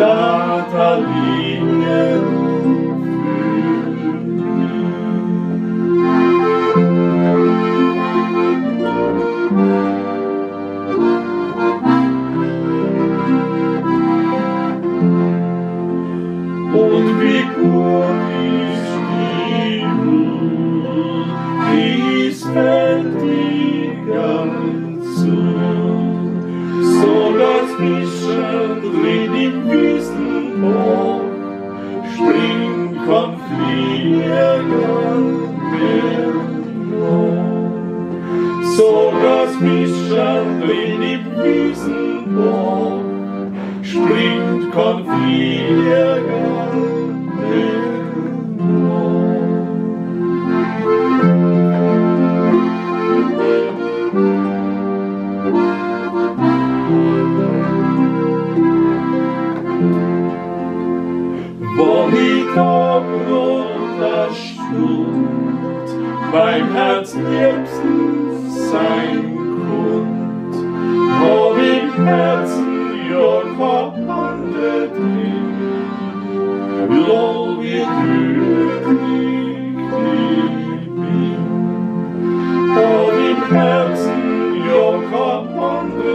Statalinen und wie gut ist dies fällt die ganze so dass mich schon drin im Wiesenhof springt kommt fliegen so dass mich schon drin im Wiesenhof springt kommt fliegen wo die Tag runterstund, beim Herzen liebsten sein Grund, wo im Herzen ja Hande drin, lo wie glücklich ich bin, wo im Herzen ja Hande